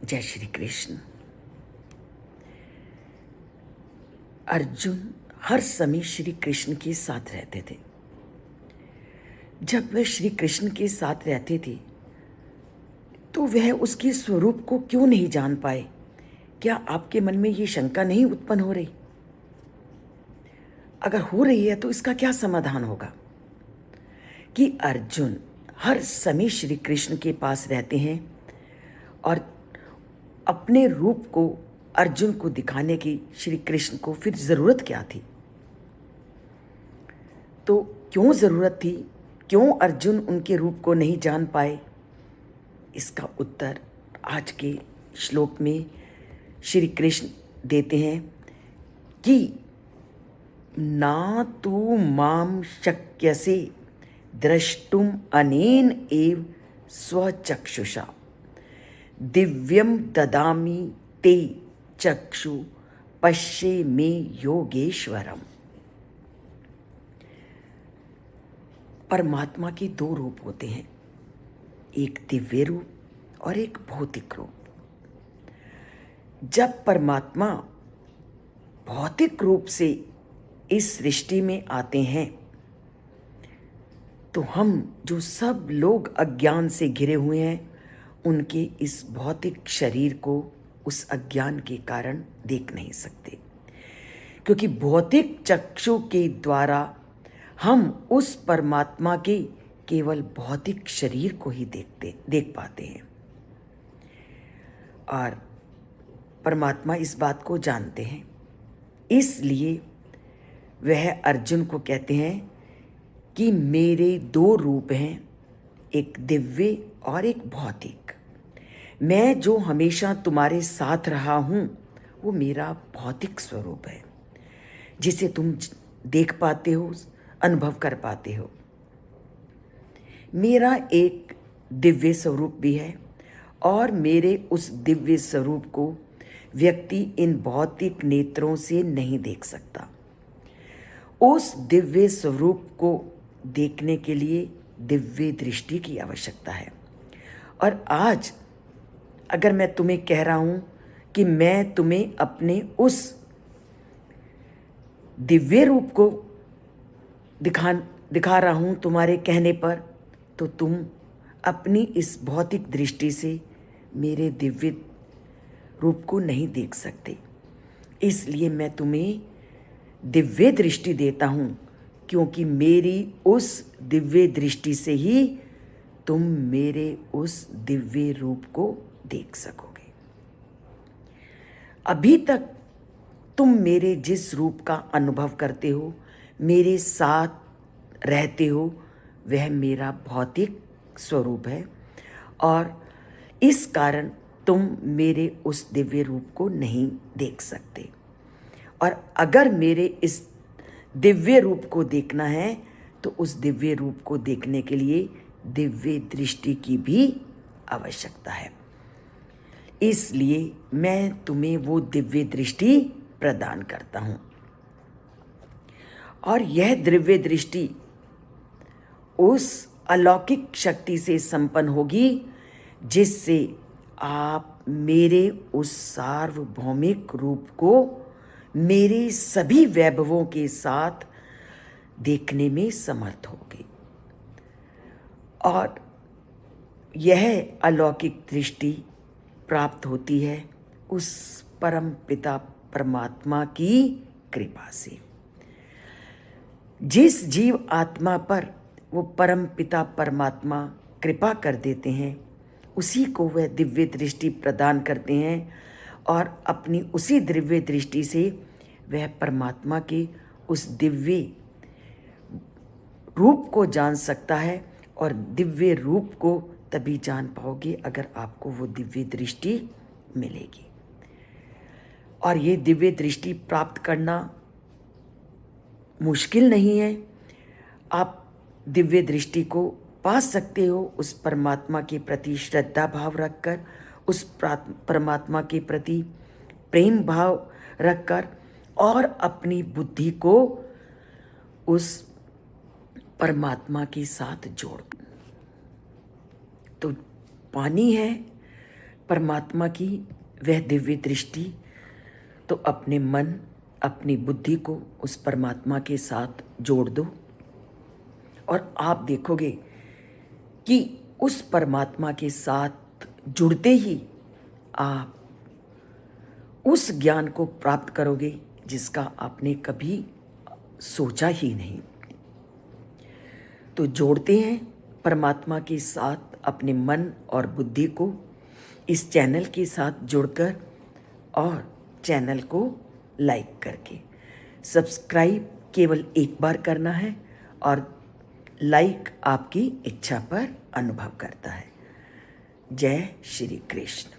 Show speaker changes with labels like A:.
A: जय श्री कृष्ण। अर्जुन हर समय श्री कृष्ण के साथ रहते थे। जब वह श्री कृष्ण के साथ रहते थे तो वह उसके स्वरूप को क्यों नहीं जान पाए? क्या आपके मन में ये शंका नहीं उत्पन्न हो रही? अगर हो रही है तो इसका क्या समाधान होगा कि अर्जुन हर समय श्री कृष्ण के पास रहते हैं और अपने रूप को अर्जुन को दिखाने की श्री कृष्ण को फिर जरूरत क्या थी? तो क्यों जरूरत थी? क्यों अर्जुन उनके रूप को नहीं जान पाए? इसका उत्तर आज के श्लोक में श्री कृष्ण देते हैं कि ना तू माम शक्यसे द्रष्टुम अनेन एव स्वचक्षुषा दिव्यम ददामि ते चक्षु पश्ये मे योगेश्वरम। परमात्मा के दो रूप होते हैं, एक दिव्य रूप और एक भौतिक रूप। जब परमात्मा भौतिक रूप से इस सृष्टि में आते हैं तो हम जो सब लोग अज्ञान से घिरे हुए हैं उनके इस भौतिक शरीर को उस अज्ञान के कारण देख नहीं सकते, क्योंकि भौतिक चक्षु के द्वारा हम उस परमात्मा के केवल भौतिक शरीर को ही देख पाते हैं। और परमात्मा इस बात को जानते हैं, इसलिए वह अर्जुन को कहते हैं कि मेरे दो रूप हैं, एक दिव्य और एक भौतिक। मैं जो हमेशा तुम्हारे साथ रहा हूं वो मेरा भौतिक स्वरूप है, जिसे तुम देख पाते हो, अनुभव कर पाते हो। मेरा एक दिव्य स्वरूप भी है और मेरे उस दिव्य स्वरूप को व्यक्ति इन भौतिक नेत्रों से नहीं देख सकता। उस दिव्य स्वरूप को देखने के लिए दिव्य दृष्टि की आवश्यकता है। और आज अगर मैं तुम्हें कह रहा हूं कि मैं तुम्हें अपने उस दिव्य रूप को दिखा रहा हूं तुम्हारे कहने पर, तो तुम अपनी इस भौतिक दृष्टि से मेरे दिव्य रूप को नहीं देख सकते। इसलिए मैं तुम्हें दिव्य दृष्टि देता हूं, क्योंकि मेरी उस दिव्य दृष्टि से ही तुम मेरे उस दिव्य रूप को देख सकोगे। अभी तक तुम मेरे जिस रूप का अनुभव करते हो, मेरे साथ रहते हो, वह मेरा भौतिक स्वरूप है और इस कारण तुम मेरे उस दिव्य रूप को नहीं देख सकते। और अगर मेरे इस दिव्य रूप को देखना है तो उस दिव्य रूप को देखने के लिए दिव्य दृष्टि की भी आवश्यकता है। इसलिए मैं तुम्हें वो दिव्य दृष्टि प्रदान करता हूं और यह दिव्य दृष्टि उस अलौकिक शक्ति से संपन्न होगी जिससे आप मेरे उस सार्वभौमिक रूप को मेरे सभी वैभवों के साथ देखने में समर्थ होगे। और यह अलौकिक दृष्टि प्राप्त होती है उस परम पिता परमात्मा की कृपा से। जिस जीव आत्मा पर वो परम पिता परमात्मा कृपा कर देते हैं, उसी को वह दिव्य दृष्टि प्रदान करते हैं और अपनी उसी दिव्य दृष्टि से वह परमात्मा के उस दिव्य रूप को जान सकता है। और दिव्य रूप को तभी जान पाओगे अगर आपको वो दिव्य दृष्टि मिलेगी। और ये दिव्य दृष्टि प्राप्त करना मुश्किल नहीं है। आप दिव्य दृष्टि को पा सकते हो उस परमात्मा के प्रति श्रद्धा भाव रखकर, उस परमात्मा के प्रति प्रेम भाव रखकर और अपनी बुद्धि को उस परमात्मा के साथ जोड़। तो पानी है परमात्मा की वह दिव्य दृष्टि, तो अपने मन, अपनी बुद्धि को उस परमात्मा के साथ जोड़ दो और आप देखोगे कि उस परमात्मा के साथ जुड़ते ही आप उस ज्ञान को प्राप्त करोगे जिसका आपने कभी सोचा ही नहीं। तो जोड़ते हैं परमात्मा के साथ अपने मन और बुद्धि को इस चैनल के साथ जुड़कर, और चैनल को लाइक करके। सब्सक्राइब केवल एक बार करना है और लाइक आपकी इच्छा पर अनुभव करता है। जय श्री कृष्ण।